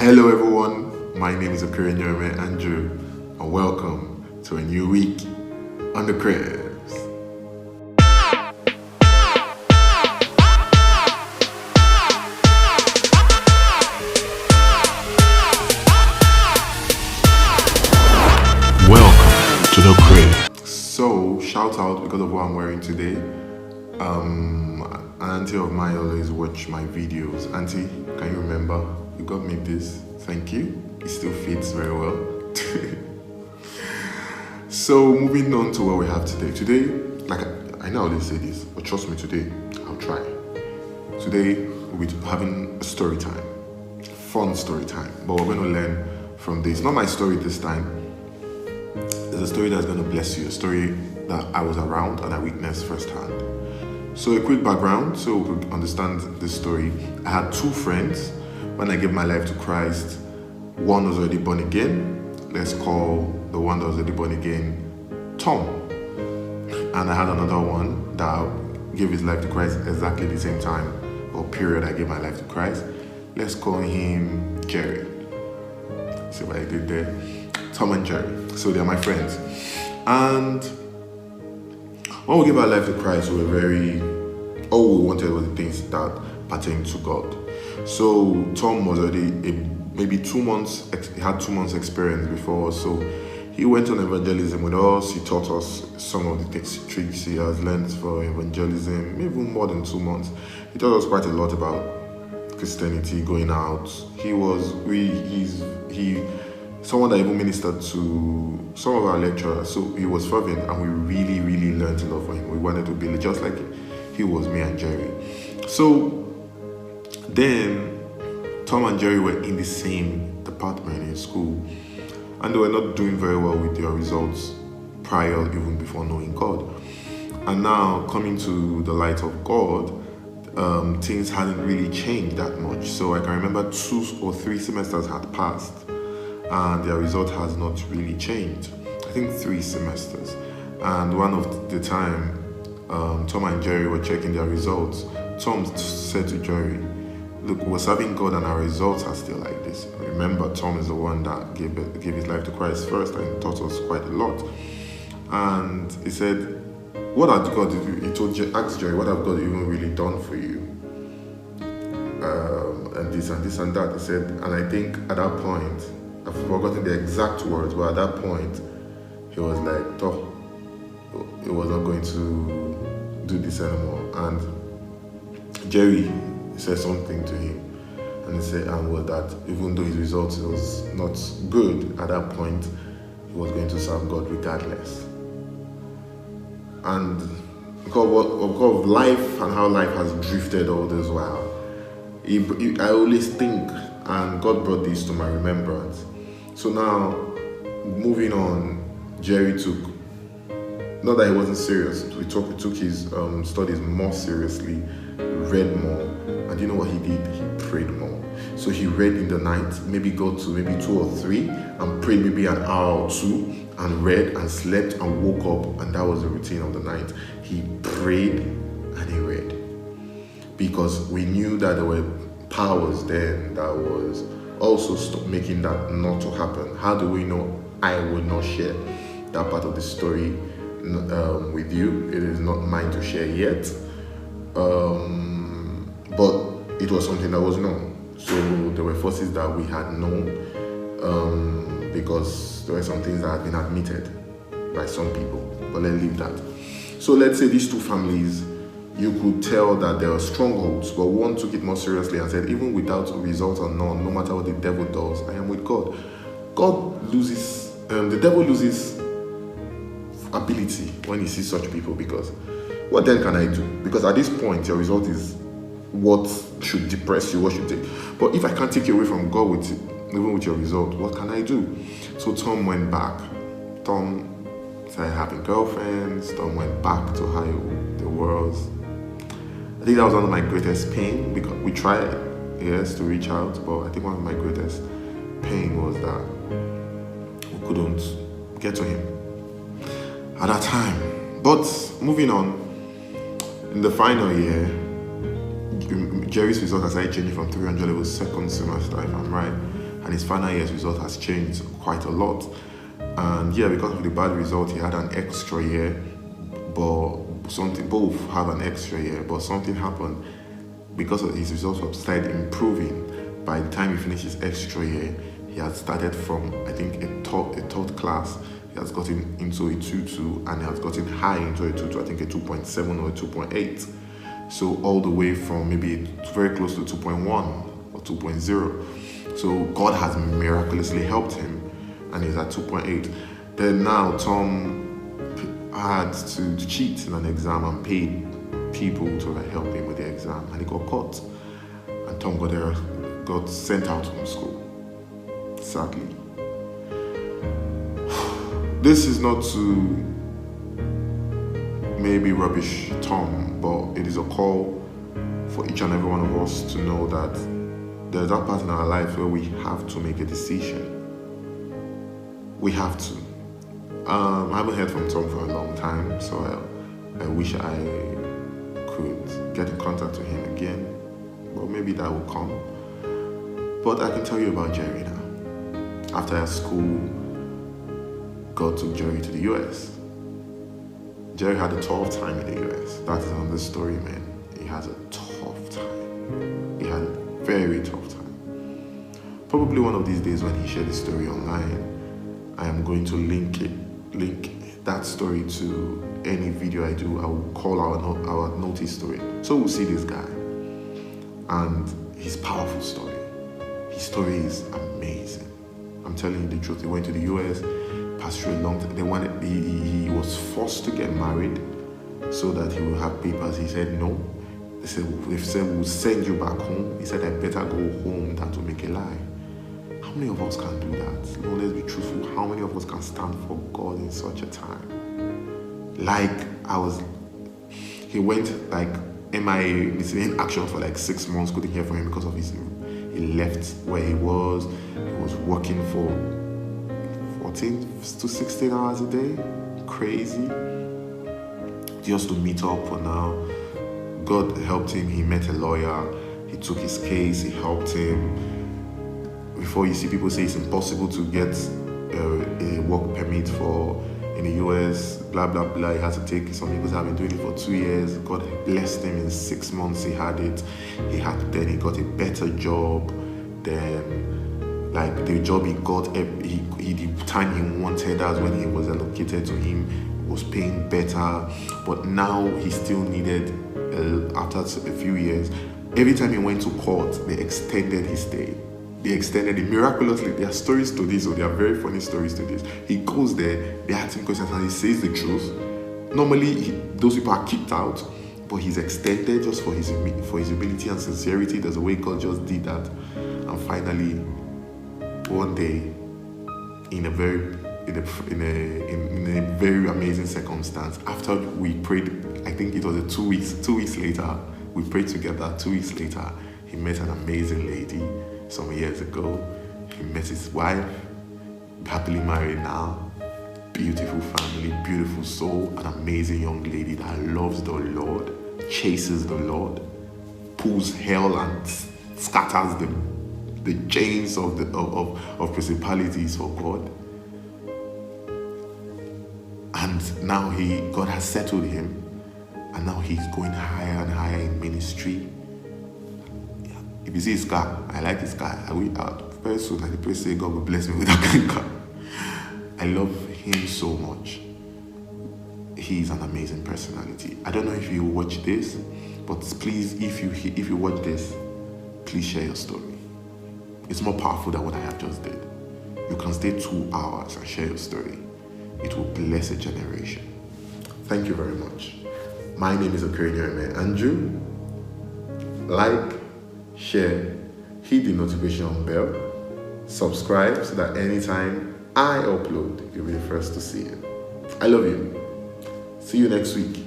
Hello everyone, my name is Okirenyome Andrew and welcome to a new week on the Cribs. Welcome to the Crib. So shout out because of what I'm wearing today. An auntie of mine always watch my videos. Auntie, can you remember? You got me this. Thank you. It still fits very well. So moving on to what we have today. Today, like I know I always say this, but trust me, today I'll try. Today we'll be having a story time, fun story time. But we're going to learn from this. Not my story this time. There's a story that's going to bless you. A story that I was around and I witnessed firsthand. So a quick background, so we could understand this story. I had two friends. When I gave my life to Christ, one was already born again. Let's call the one that was already born again Tom. And I had another one that gave his life to Christ exactly the same time or period I gave my life to Christ. Let's call him Jerry. See what I did there? Tom and Jerry. So they're my friends. And when we gave our life to Christ, we were all we wanted was the things that pertain to God. So Tom was already maybe 2 months, he had 2 months experience before, so he went on evangelism with us. He taught us some of the tricks he has learned for evangelism, even more than 2 months. He taught us quite a lot about Christianity, going out. He's someone that even ministered to some of our lecturers, so he was fervent and we really learned a lot from him. We wanted to be just like he was, me and Jerry. So then Tom and Jerry were in the same department in school and they were not doing very well with their results prior, even before knowing God. And now coming to the light of God, things hadn't really changed that much. So I can remember 2 or 3 semesters had passed and their result has not really changed. I think 3 semesters. And one of the time, Tom and Jerry were checking their results. Tom said to Jerry, look, we're serving God and our results are still like this. Remember, Tom is the one that gave his life to Christ first and taught us quite a lot. And he said, what had God, he asked Jerry, what have God even really done for you? And this and this and that. He said, and I think at that point, I've forgotten the exact words, but at that point, he was like, oh, he was not going to do this anymore. And Jerry said something to him, and he said, well, that even though his result was not good at that point, he was going to serve God regardless. And because of life and how life has drifted all this while, I always think, and God brought this to my remembrance. So now, moving on, Jerry took, not that he wasn't serious, he took his studies more seriously, read more, and you know what he did? He prayed more. So he read in the night, maybe go to maybe 2 or 3, and prayed maybe an hour or 2, and read and slept and woke up, and that was the routine of the night. He prayed and he read. Because we knew that there were powers then that was also stop making that not to happen. How do we know? I will not share that part of the story with you. It is not mine to share yet. But it was something that was known. So there were forces that we had known because there were some things that had been admitted by some people. But let's leave that. So let's say these 2 families, you could tell that there were strongholds, but one took it more seriously and said, even without results or none, no matter what the devil does, I am with God. The devil loses ability when he sees such people, because what then can I do? Because at this point, your result is what should depress you, what should take. But if I can't take you away from God even with your result, what can I do? So Tom went back. Tom started having girlfriends. Tom went back to how the world. I think that was one of my greatest pain, because we tried, yes, to reach out, but I think one of my greatest pain was that we couldn't get to him at that time. But moving on, in the final year, Jerry's result has started changing from 300 level second semester, if I'm right. and his final year's result has changed quite a lot. And yeah, because of the bad result, he had an extra year, but both have an extra year, but something happened. Because of his results started improving, by the time he finished his extra year, he had started from, I think, a third class. He has gotten into a 2.2, and he has gotten high into a 2.2, I think a 2.7 or a 2.8. So all the way from maybe very close to 2.1 or 2.0. So God has miraculously helped him, and he's at 2.8. Then now Tom had to cheat in an exam and paid people to help him with the exam, and he got caught. And Tom got sent out from school, sadly. This is not to maybe rubbish Tom, but it is a call for each and every one of us to know that there's that part in our life where we have to make a decision. We have to. I haven't heard from Tom for a long time, so I wish I could get in contact with him again, but maybe that will come. But I can tell you about Jerry now. After school, God took Jerry to the US. Jerry had a tough time in the US. That is another story, man. He has a tough time. He had a very tough time. Probably one of these days when he shared his story online, I am going to link that story to any video I do. I will call our notice story. So we'll see this guy and his powerful story. His story is amazing. I'm telling you the truth. He went to the US, passed through a long time. He was forced to get married so that he will have papers. He said no. They said we'll send you back home. He said I better go home than to make a lie. How many of us can do that? Lord, let's be truthful. How many of us can stand for God in such a time? He went like MIA, missing action for like 6 months, couldn't hear from him because of he left where he was working for 14 to 16 hours a day. Crazy. Just to meet up for now. God helped him, he met a lawyer, he took his case, he helped him. Before you see people say it's impossible to get a work permit in the US, blah, blah, blah. He had to take some people have been doing it for 2 years. God blessed him in 6 months. He had it. Then he got a better job. Then, like the job he got, the time he wanted, that's when he was allocated to him, was paying better. But now he still needed, after a few years, every time he went to court, they extended his stay. They extended it miraculously. There are stories to this, or there are very funny stories to this. He goes there, they ask him questions, and he says the truth. Normally, those people are kicked out, but he's extended just for his ability and sincerity. There's a way God just did that. And finally, one day, in a very amazing circumstance, after we prayed, I think it was 2 weeks later, we prayed together. 2 weeks later, he met an amazing lady. Some years ago, he met his wife, happily married now, beautiful family, beautiful soul, an amazing young lady that loves the Lord, chases the Lord, pulls hell and scatters the chains of principalities for God. And now God has settled him, and now he's going higher and higher in ministry. If you see his car, I like his car. Very soon, I pray say God will bless me with that kind of car. I love him so much. He's an amazing personality. I don't know if you watch this, but please, if you watch this, please share your story. It's more powerful than what I have just did. You can stay 2 hours and share your story. It will bless a generation. Thank you very much. My name is Okerenioreme Andrew. Like, share, hit the notification bell, subscribe so that anytime I upload, you'll be the first to see it. I love you. See you next week.